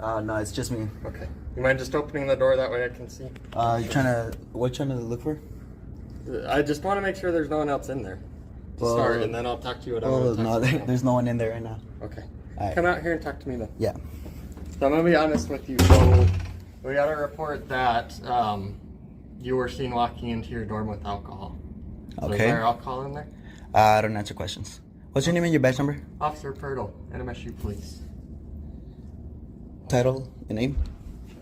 No, it's just me. Okay. You mind just opening the door that way I can see? What you trying to look for? I just want to make sure there's no one else in there to start, and then I'll talk to you. There's no one in there right now. Okay. Right. Come out here and talk to me then. Yeah. So I'm going to be honest with you. So we got a report that you were seen walking into your dorm with alcohol. So Okay. Is there alcohol in there? I don't answer questions. What's your name and your badge number? Officer Purtle, NMSU Police. Title and name?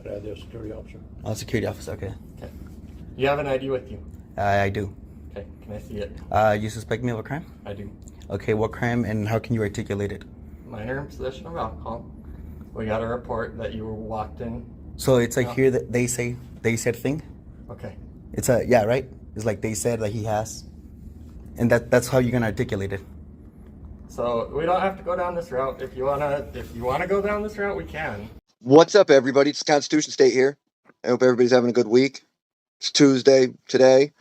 The security officer. Oh, security officer. Okay. Okay. You have an ID with you? I do. Okay. Can I see it? You suspect me of a crime? I do. Okay. What crime and how can you articulate it? Minor in possession of alcohol. We got a report that you were walked in. So it's like here that they said thing. Okay. It's yeah, right. It's like they said that he has, and that's how you're gonna articulate it. So we don't have to go down this route. If you wanna go down this route, we can. What's up, everybody? It's TheConstitutionState here. I hope everybody's having a good week. It's Tuesday today,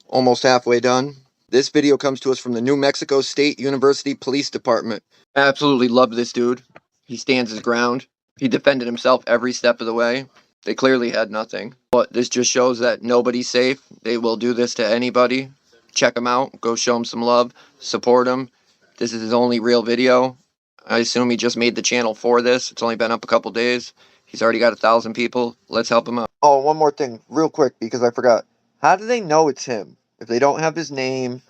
almost halfway done. This video comes to us from the New Mexico State University Police Department. I absolutely love this dude. He stands his ground. He defended himself every step of the way. They clearly had nothing. But this just shows that nobody's safe. They will do this to anybody. Check him out. Go show him some love. Support him. This is his only real video. I assume he just made the channel for this. It's only been up a couple days. He's already got 1,000 people. Let's help him out. Oh, one more thing, real quick, because I forgot. How do they know it's him? If they don't have his name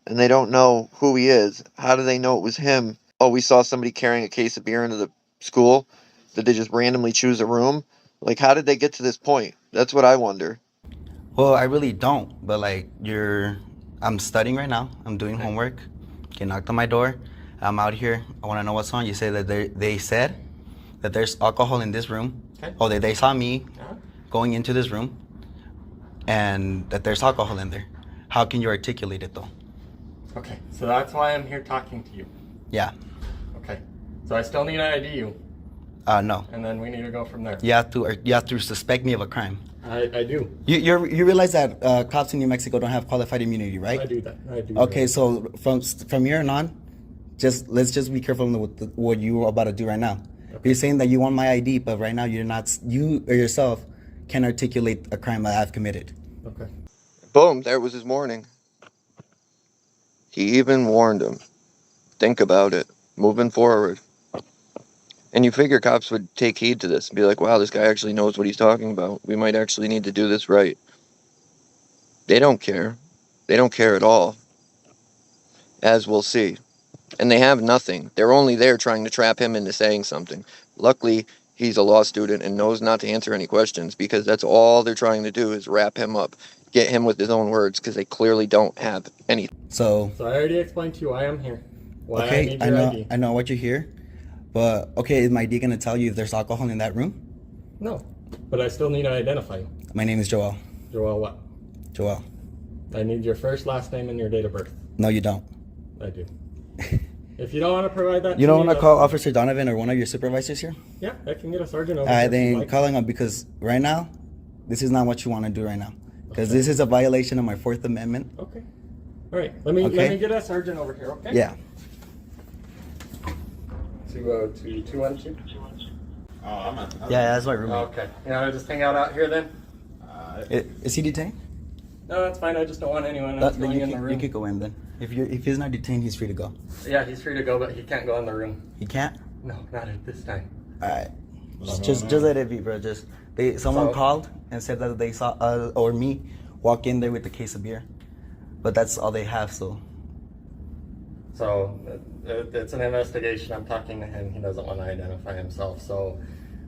and they don't know who he is, how do they know it was him? Oh, we saw somebody carrying a case of beer into the school. Did they just randomly choose a room? Like, how did they get to this point? That's what I wonder. Well, I really don't. But like I'm studying right now. I'm doing homework. You knocked on my door. I'm out here. I want to know what's on. You say that they said that there's alcohol in this room. Okay. Oh, they saw me going into this room, and that there's alcohol in there. How can you articulate it though? Okay. So that's why I'm here talking to you. Yeah. Okay. So I still need to ID you. No. And then we need to go from there. You have to suspect me of a crime. I do. You realize that cops in New Mexico don't have qualified immunity, right? I do that. I do. Okay, so from here on, let's just be careful with what you're about to do right now. Okay. You're saying that you want my ID, but right now you or yourself can articulate a crime that I've committed. Okay. Boom, there was his warning. He even warned him. Think about it. Moving forward. And you figure cops would take heed to this and be like, wow, this guy actually knows what he's talking about. We might actually need to do this right. They don't care. They don't care at all. As we'll see. And they have nothing. They're only there trying to trap him into saying something. Luckily, he's a law student and knows not to answer any questions, because that's all they're trying to do is wrap him up. Get him with his own words, because they clearly don't have anything. So I already explained to you why I'm here. Why okay, I need your ID. I know what you're here. But, okay, is my ID going to tell you if there's alcohol in that room? No, but I still need to identify you. My name is Joel. Joel what? Joel. I need your first, last name, and your date of birth. No, you don't. I do. If you don't want to provide that You don't me, want to call Officer Donovan or one of your supervisors here? Yeah, I can get a sergeant over All right, here if you'd then like. call him up, because right now, this is not what you want to do right now. Because this is a violation of my 4th Amendment. Okay. All right, let me get a sergeant over here, okay? Yeah. 202-212. Oh, I'm not. Yeah, that's my roommate. Okay. You want to just hang out here then? Is he detained? No, that's fine. I just don't want anyone else Then going you in the room. could go in then. If he's not detained, he's free to go. Yeah, he's free to go, but he can't go in the room. He can't? No, not at this time. All right. Just let it be, bro. Someone called and said that they saw or me walk in there with a case of beer, but that's all they have. So it's an investigation. I'm talking to him. He doesn't want to identify himself. So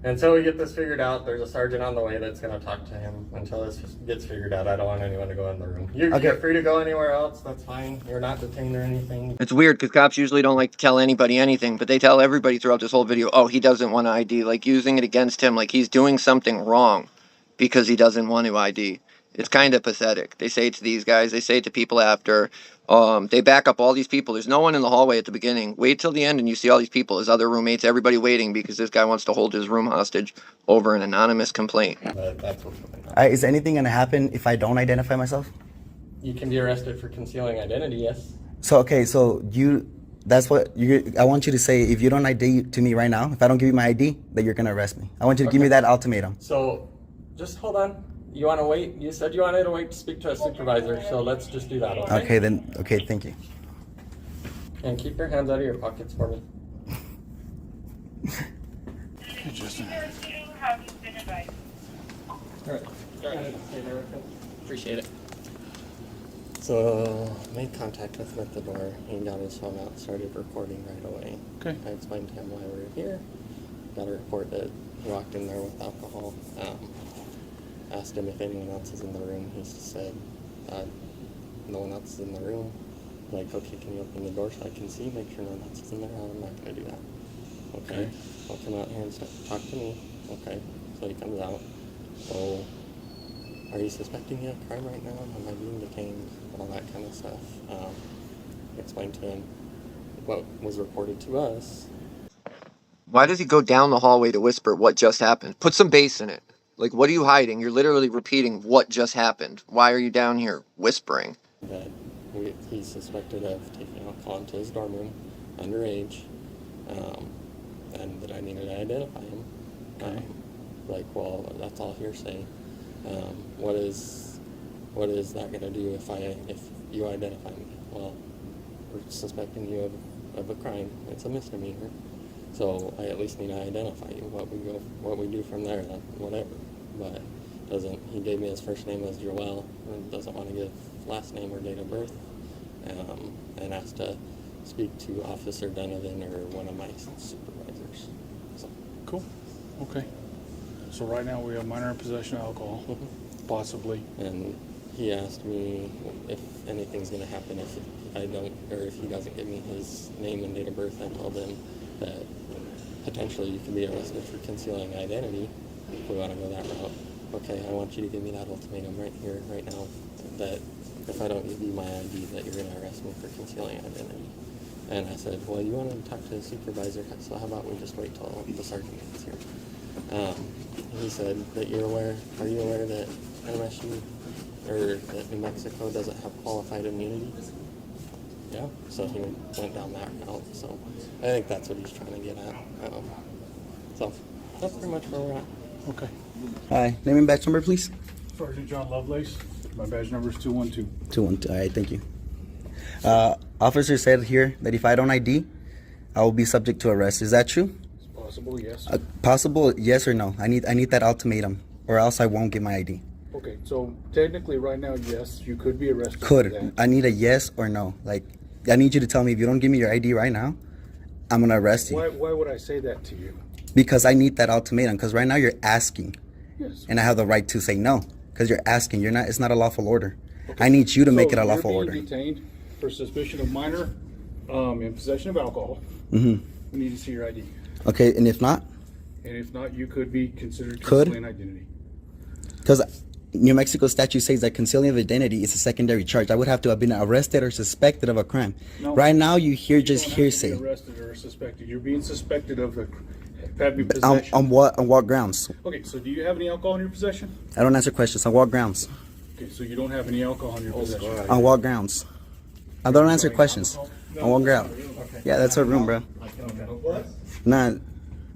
until we get this figured out, there's a sergeant on the way that's going to talk to him. Until this gets figured out, I don't want anyone to go in the room. You're free to go anywhere else. That's fine. You're not detained or anything. It's weird because cops usually don't like to tell anybody anything, but they tell everybody throughout this whole video, oh, he doesn't want to ID, like using it against him, like he's doing something wrong because he doesn't want to ID. It's kind of pathetic. They say it to these guys. They say it to people after. They back up all these people. There's no one in the hallway at the beginning. Wait till the end and you see all these people, his other roommates, everybody waiting because this guy wants to hold his room hostage over an anonymous complaint. That's what's going on. is anything going to happen if I don't identify myself? You can be arrested for concealing identity, yes. So, okay, so That's what I want you to say. If you don't ID to me right now, if I don't give you my ID, then you're gonna arrest me. I want you to give me that ultimatum. So, just hold on. You want to wait? You said you wanted to wait to speak to a supervisor, so let's just do that, okay? Okay, then. Okay, thank you. And keep your hands out of your pockets for me. Justin. Alright, go ahead. Appreciate it. So, made contact with him at the door. He got his phone out, started recording right away. Okay. I explained to him why we were here. Got a report that he walked in there with alcohol. Asked him if anyone else is in the room. He said, no one else is in the room. Like, okay, can you open the door so I can see? Make sure no one else is in there? I'm not going to do that. Okay. I'll come out here and talk to me. Okay. So he comes out. So, are you suspecting me of a crime right now? Am I being detained? All that kind of stuff. Explained to him what was reported to us. Why does he go down the hallway to whisper what just happened? Put some bass in it. Like, what are you hiding? You're literally repeating what just happened. Why are you down here whispering? That he's suspected of taking alcohol into his dorm room, underage, and that I needed to identify him. Like, well, that's all hearsay. What is that going to do if you identify me? Well, we're suspecting you of a crime. It's a misdemeanor. So I at least need to identify you. What we do from there, whatever. But he gave me his first name as Joel, and doesn't want to give last name or date of birth, and asked to speak to Officer Donovan or one of my supervisors. So. Cool. Okay. So right now we have minor in possession of alcohol, possibly. And he asked me if anything's going to happen if I don't, or if he doesn't give me his name and date of birth. I told him that potentially you can be arrested for concealing identity if we want to go that route. Okay, I want you to give me that ultimatum right here, right now, that if I don't give you my ID, that you're going to arrest me for concealing identity. And I said, well, you wanted to talk to the supervisor, so how about we just wait till the sergeant gets here? He said that are you aware that NMSU, or that New Mexico doesn't have qualified immunity? Yeah, so he went down that route, so I think that's what he's trying to get at. So that's pretty much where we're at. Okay. Hi, name and badge number, please. Sergeant John Lovelace. My badge number is 212. 212. All right, thank you. Officer said here that if I don't ID, I will be subject to arrest. Is that true? It's possible, yes. Possible, yes or no? I need that ultimatum, or else I won't get my ID. Okay, so technically right now, yes, you could be arrested for that. Could. I need a yes or no. Like, I need you to tell me if you don't give me your ID right now, I'm going to arrest you. Why would I say that to you? Because I need that ultimatum. Because right now you're asking. Yes. And I have the right to say no. Because you're asking. It's not a lawful order. Okay. I need you to make it a lawful order. You're being detained for suspicion of minor in possession of alcohol. Mm-hmm. We need to see your ID. Okay, and if not? And if not, you could be considered concealing identity. Because New Mexico statute says that concealing of identity is a secondary charge. I would have to have been arrested or suspected of a crime. No, right now, you hear just hearsay. You're arrested or suspected. You're being suspected of having possession. On what grounds? Okay, so do you have any alcohol in your possession? I don't answer questions. On what grounds? Okay, so you don't have any alcohol in your possession. On what grounds? I don't answer questions. On what ground? Yeah, that's our room, bro. What? Nah,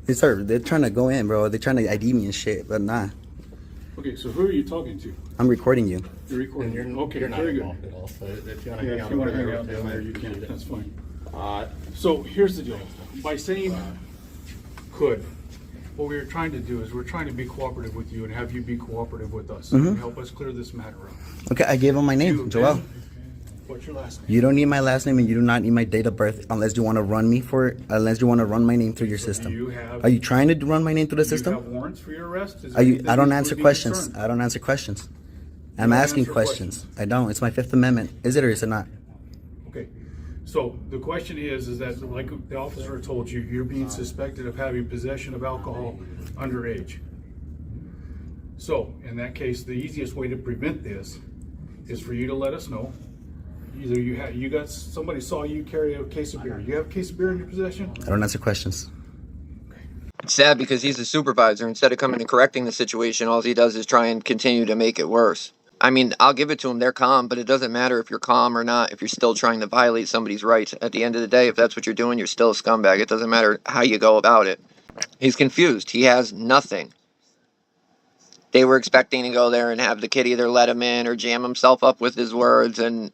they're trying to go in, bro. They're trying to ID me and shit, but nah. Okay, so who are you talking to? I'm recording you. You're recording. Okay, you're not very good. involved at all, so if you want Yeah, to if you want to hang out down there, you can. That's fine. So here's the deal. By saying could, what we're trying to do is we're trying to be cooperative with you and have you be cooperative with us and help us clear this matter up. Okay, I gave him my name, Joel. What's your last name? You don't need my last name and you do not need my date of birth unless you want to run my name through your system. Are you trying to run my name through the system? Do you have warrants for your arrest? I don't answer questions. I don't answer questions. I'm asking questions. I don't. It's my Fifth Amendment. Is it or is it not? Okay. So the question is that like the officer told you, you're being suspected of having possession of alcohol underage. So in that case, the easiest way to prevent this is for you to let us know. Either somebody saw you carry a case of beer. You have a case of beer in your possession? I don't answer questions. It's sad because he's a supervisor. Instead of coming and correcting the situation, all he does is try and continue to make it worse. I mean, I'll give it to them. They're calm, but it doesn't matter if you're calm or not. If you're still trying to violate somebody's rights, at the end of the day, if that's what you're doing, you're still a scumbag. It doesn't matter how you go about it. He's confused. He has nothing. They were expecting to go there and have the kid either let him in or jam himself up with his words, and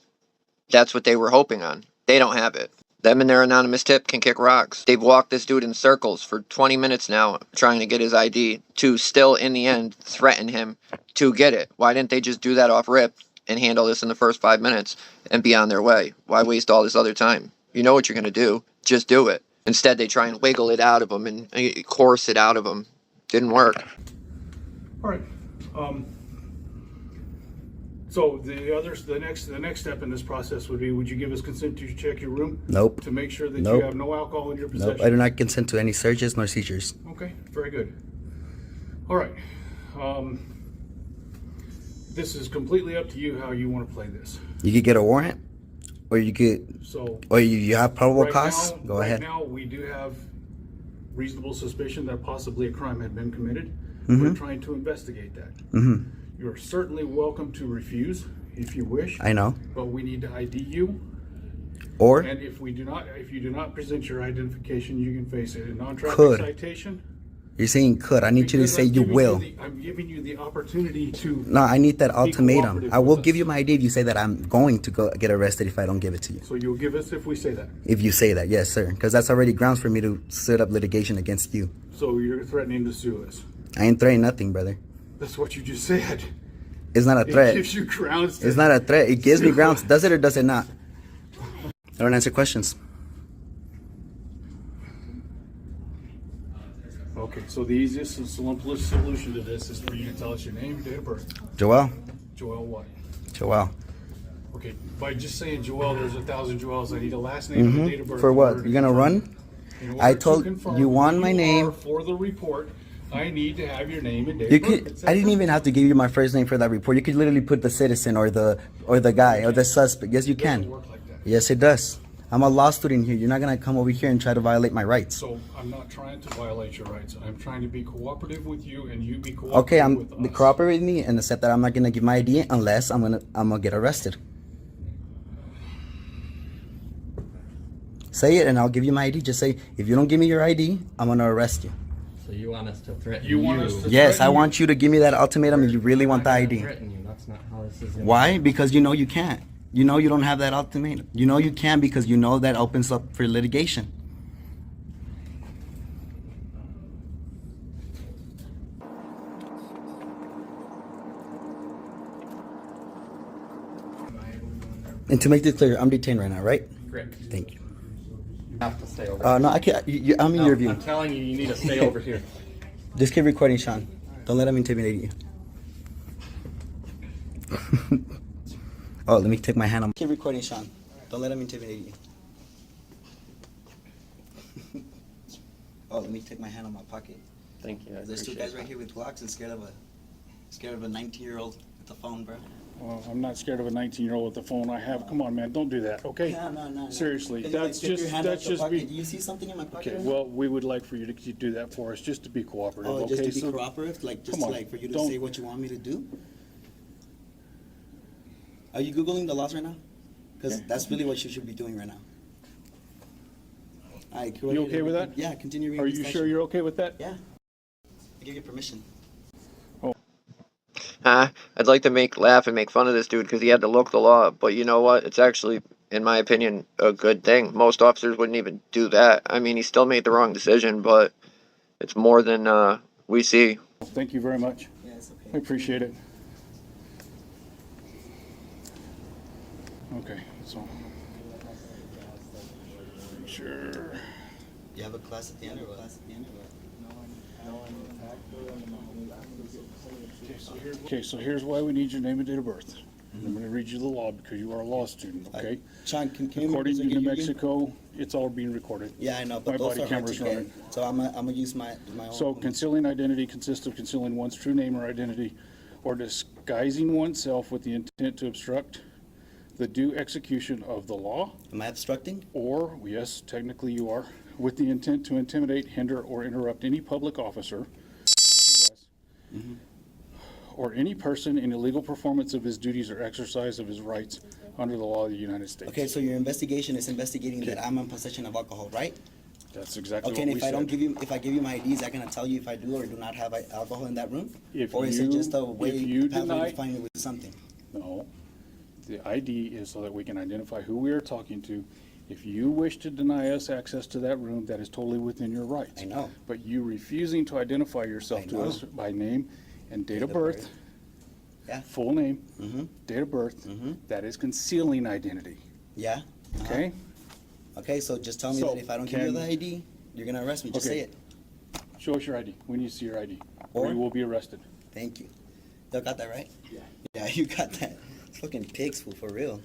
that's what they were hoping on. They don't have it. Them and their anonymous tip can kick rocks. They've walked this dude in circles for 20 minutes now trying to get his ID to still, in the end, threaten him to get it. Why didn't they just do that off rip and handle this in the first 5 minutes and be on their way? Why waste all this other time? You know what you're going to do. Just do it. Instead, they try and wiggle it out of them and coerce it out of them. Didn't work. All right. So the next step in this process would be, would you give us consent to check your room? Nope. To make sure that Nope. you have no alcohol in your possession? Nope. I do not consent to any searches nor seizures. Okay, very good. All right. This is completely up to you how you want to play this. You could get a warrant, or you could, So or you have probable right cause. now, Go ahead. Right now, we do have reasonable suspicion that possibly a crime had been committed. Mm-hmm. We're trying to investigate that. Mm-hmm. You're certainly welcome to refuse if you wish. I know. But we need to ID you. Or And if you do not present your identification, you can face a non-traffic Could. citation. you're saying could. I need you to Because say I'm you giving will. I'm giving you the opportunity to. No, I need that ultimatum. cooperative I will with give us. you my ID if you say that I'm going to go get arrested if I don't give it to you. So you'll give us if we say that. If you say that, yes, sir. Because that's already grounds for me to set up litigation against you. So you're threatening to sue us. I ain't threatening nothing, brother. That's what you just said. It's not a It threat. gives you grounds to. It's not a threat. It gives me grounds. Does it or does it not? I don't answer questions. Okay, so the easiest and simplest solution to this is for you to tell us your name, date of birth. Joel. Joel what? Joel. Okay, by just saying Joel, there's 1,000 Joels. I need a last name and a date of birth. For in what? order to You're gonna confirm. run? In order I to told confirm you want who my you name. are for the report, I need to have your name and date You of birth. could. It's I that didn't even have to give you my first name for that report. You could literally put the citizen or the guy or the suspect. Yes, you It doesn't can. work like that. Yes, it does. I'm a law student here. You're not gonna come over here and try to violate my rights. So I'm not trying to violate your rights. I'm trying to be cooperative with you, and you be cooperative Okay, with us. cooperate with me and accept that I'm not gonna give my ID unless I'm gonna get arrested. Say it and I'll give you my ID. Just say, if you don't give me your ID, I'm gonna arrest you. So you want us to threaten You want us to Yes, I threaten want you to give me that ultimatum if you really want the I'm not ID. gonna threaten you. That's not how this is gonna Why? Because you know you can't. You know you don't have that ultimatum. You know you can because you know that opens up for litigation. And to make this clear, I'm detained right now, right? Correct. Thank you. You have to stay over. No, I can't. I'm in No, your view. I'm telling you, you need to stay over here. Just keep recording, Sean. Don't let him intimidate you. Oh, let me take my hand on. Keep recording, Sean. Don't let him intimidate you. Oh, let me take my hand on my pocket. Thank you. I There's two appreciate guys right here with Glocks and scared of a 19-year-old with the phone, bro. Well, I'm not scared of a 19-year-old with the phone I have. Come on, man, don't do that, okay? No. Seriously, Can you, like, that's stick your just hand out that's the just pocket? be. Do you see something in my pocket? Okay, right now? well, we would like for you to do that for us, just to be cooperative, Oh, okay? just to be So- cooperative, like just Come on, like for you to don't- say what you want me to do. Are you googling the laws right now? Because Yeah. that's really what you should be doing right now. All right, You okay with that? Yeah, continue reading. Are the you statute. sure you're okay with that? Yeah. I give you permission. I'd like to laugh and make fun of this dude because he had to look the law, but you know what? It's actually, in my opinion, a good thing. Most officers wouldn't even do that. I mean, he still made the wrong decision, but it's more than we see. Thank you very much. Yeah, it's okay. I appreciate it. Okay, so. Sure. You have a class at the end or what? Okay, so here's why we need your name and date of birth. I'm gonna read you the law because you are a law student, okay? Sean, can you According to make this New again? Mexico, it's all being recorded. Yeah, I know, My but those body are hard to camera's get. running. So I'm gonna use my own. So concealing identity consists of concealing one's true name or identity or disguising oneself with the intent to obstruct the due execution of the law, Am I obstructing? or, yes, technically you are, with the intent to intimidate, hinder, or interrupt any public officer or any person in illegal performance of his duties or exercise of his rights under the law of the United States. Okay, so your investigation is investigating that I'm in possession of alcohol, right? That's exactly Okay, what and we if I don't said. give you, if I give you my ID, is that gonna tell you if I do or do not have alcohol in that room? If Or is it you- just a if way, you pathway deny- to find me with something? No, the ID is so that we can identify who we are talking to. If you wish to deny us access to that room, that is totally within your rights. I know. But you refusing to identify yourself I to know. us by name and date of of birth, birth. Yeah. full name, Mm-hmm, date of birth, mm-hmm. that is concealing identity, Yeah? Uh-huh. okay? Okay, so just tell me So, that if I don't give you can- the ID, you're gonna arrest me, just Okay. say it. Show us your ID. We need to see your ID, or Or- you will be arrested. Thank you. You got that right? Yeah. Yeah, you got that. Fucking pigs, fool, for real.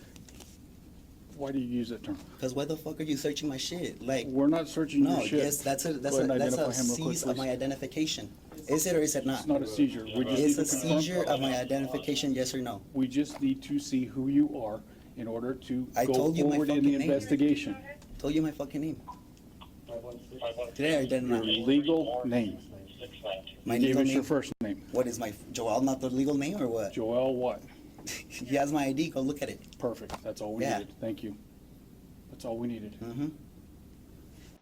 Why do you use that term? Cause why the fuck are you searching my shit? Like, We're not searching no, your shit. yes, that's a Go ahead and identify him real quick, seize of please. my identification. Is it or is it not? It's not a seizure. We just It's need a to confirm. seizure of my identification, yes or no? We just need to see who you are in order to I go told you my forward in the fucking name. investigation. Told you my fucking name. Today I did Your not. legal name. My You gave legal us your name. first name. What is my Joel? Not the legal name or what? Joel what? He has my ID. Go look at it. Perfect. That's all we Yeah. needed. Thank you. That's all we needed. Mm-hmm.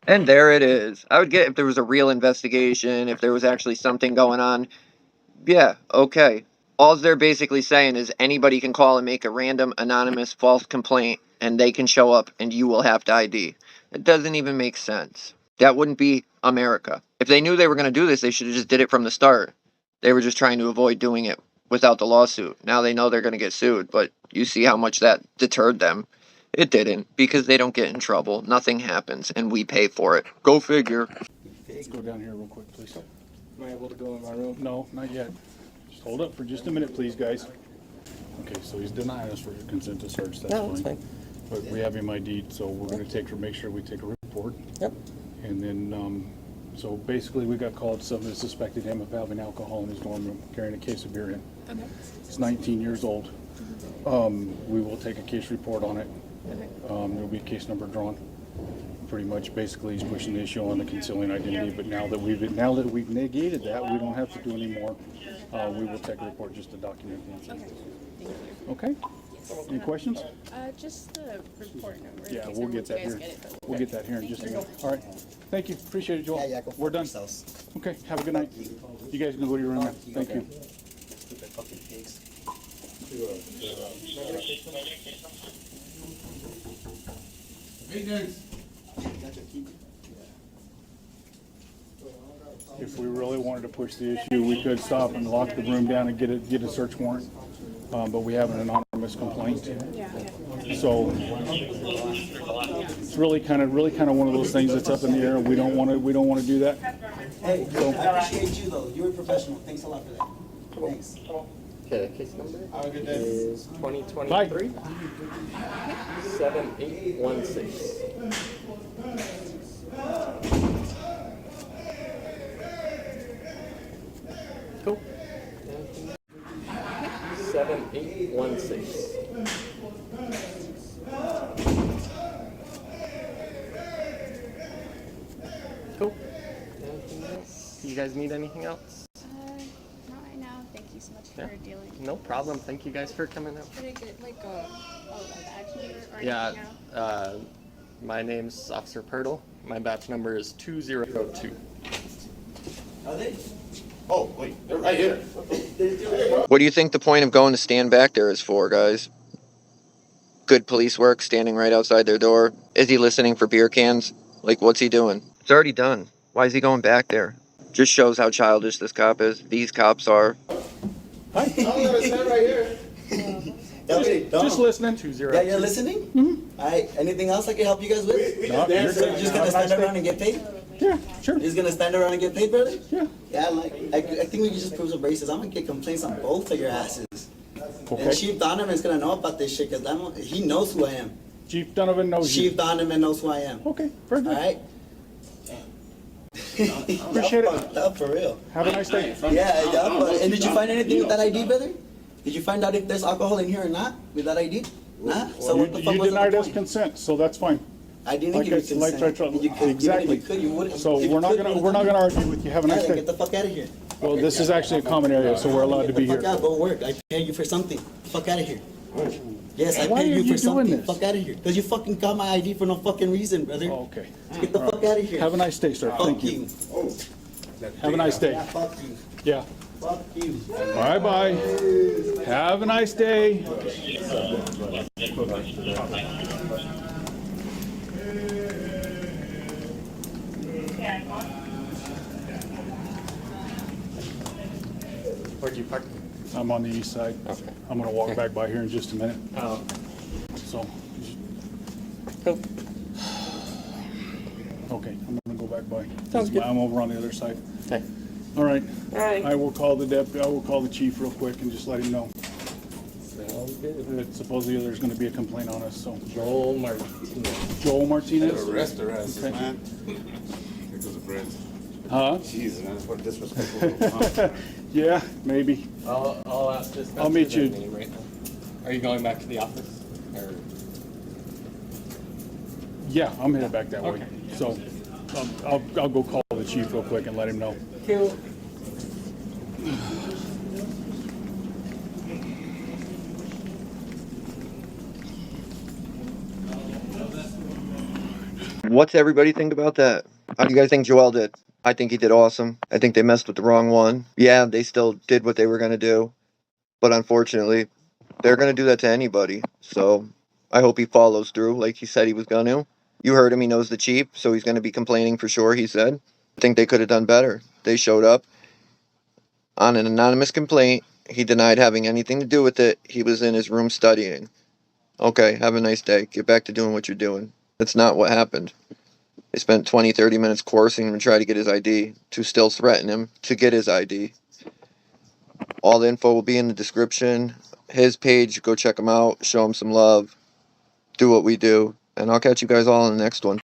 And there it is. I would get if there was a real investigation, if there was actually something going on. Yeah, okay. All they're basically saying is anybody can call and make a random, anonymous, false complaint, and they can show up, and you will have to ID. It doesn't even make sense. That wouldn't be America. If they knew they were going to do this, they should have just did it from the start. They were just trying to avoid doing it without the lawsuit. Now they know they're going to get sued, but you see how much that deterred them. It didn't, because they don't get in trouble. Nothing happens, and we pay for it. Go figure. Let's go down here real quick, please. Am I able to go in my room? No, not yet. Just hold up for just a minute, please, guys. Okay, so he's denying us for consent to search. That's No, it's fine. But we have him ID'd, so we're going to make sure we take a report. Yep. And then, so basically, we got called, somebody suspected him of having alcohol in his dorm room, carrying a case of beer in. Okay. He's 19 years old. We will take a case report on it. There'll be a case number drawn. Pretty much, basically, he's pushing the issue on the concealing identity, but now that we've negated that, we don't have to do any more. We will take a report just to document the incident. Okay. Thank you. Okay? Any questions? Just the report number. in Yeah, case we'll I get that you guys here. get it, but- We'll get that here in just a minute. All right. Thank you. Appreciate it, Joel. Yeah, go We're fuck done. yourselves. Okay, have a good night. You guys can go to your room now. Thank you. Stupid fucking pigs. If we really wanted to push the issue, we could stop and lock the room down and get a search warrant. But we have an anonymous complaint. Yeah. So it's really kind of one of those things that's up in the air. We don't want to do that. Hey, I appreciate you though. You were professional. Thanks a lot for that. Thanks. Okay, case number is 2023 Bye. 7816. Cool. 7816. Cool. Anything else? You guys need anything else? Not right now. Thank you so much Yeah. for dealing. No problem. Thank you guys for coming out. Did I get like a badge number or Yeah, anything now? my name's Officer Pirtle. My batch number is 202. Are they? Oh, wait, they're right here. What do you think the point of going to stand back there is for, guys? Good police work, standing right outside their door. Is he listening for beer cans? Like, what's he doing? It's already done. Why is he going back there? Just shows how childish this cop is. These cops are. I'm gonna stand right here. Okay, Just listening. 202. Yeah, you're listening? Mm-hmm. All right. Anything else I can help you guys with? No, you're So good. you're just gonna stand around and get paid? Yeah, sure. You're just gonna stand around and get paid, brother? Yeah. Yeah, I think we can just prove some braces. I'm gonna get complaints on both of your asses. Okay. And Chief Donovan's gonna know about this shit because he knows who I am. Chief Donovan knows you. Chief Donovan knows who I am. Okay, very All good. right. Appreciate it. Fucked up for real. Have a nice day. Yeah, and did you find anything with that ID, brother? Did you find out if there's alcohol in here or not with that ID? Nah. So what the fuck You was denied the us point? consent, so that's fine. I didn't Like give you I- consent. like I told- You could, exactly. Even if you could, you wouldn't. So if you we're not could, gonna you we're not would've gonna done argue with you. Have a it. nice Yeah, day. get the fuck out of here. Well, this is actually a common area, so we're allowed to be Fuck here. out, go work. I pay you for something. Fuck out of here. Yes, I Why pay are you you for doing something. this? Fuck out of here. Because you fucking got my ID for no fucking reason, brother. Oh, okay. Get the fuck out of here. Have a nice day, sir. Fuck Thank you. you. Have a nice day. Yeah, fuck you. Yeah. Fuck you. Bye-bye. Have a nice day. Where'd you park? I'm on the east side. Okay. I'm gonna walk back by here in just a minute. Oh, So, cool. okay, I'm gonna go back by. Sounds good. I'm over on the other side. Okay. All right. All right. I will call the chief real quick and just let him know Sounds good. that supposedly there's gonna be a complaint on us, so. Joel Martinez. Joel Martinez? Arrest her ass, Okay. man. Here goes a friend. Huh? Jesus, man, that's what disrespectful. Yeah, maybe. I'll ask this. I'll meet you. Name right now. Are you going back to the office? Or? Yeah, I'm headed back that way. Okay. So, I'll go call the chief real quick and let him know. Cool. What's everybody think about that? How do you guys think Joel did? I think he did awesome. I think they messed with the wrong one. Yeah, they still did what they were going to do. But unfortunately, they're going to do that to anybody. So I hope he follows through like he said he was going to. You heard him. He knows the chief, so he's going to be complaining for sure, he said. I think they could have done better. They showed up on an anonymous complaint. He denied having anything to do with it. He was in his room studying. Okay, have a nice day. Get back to doing what you're doing. That's not what happened. They spent 20, 30 minutes coercing him to try to get his ID, to still threaten him to get his ID. All the info will be in the description. His page, go check him out, show him some love, do what we do, and I'll catch you guys all in the next one.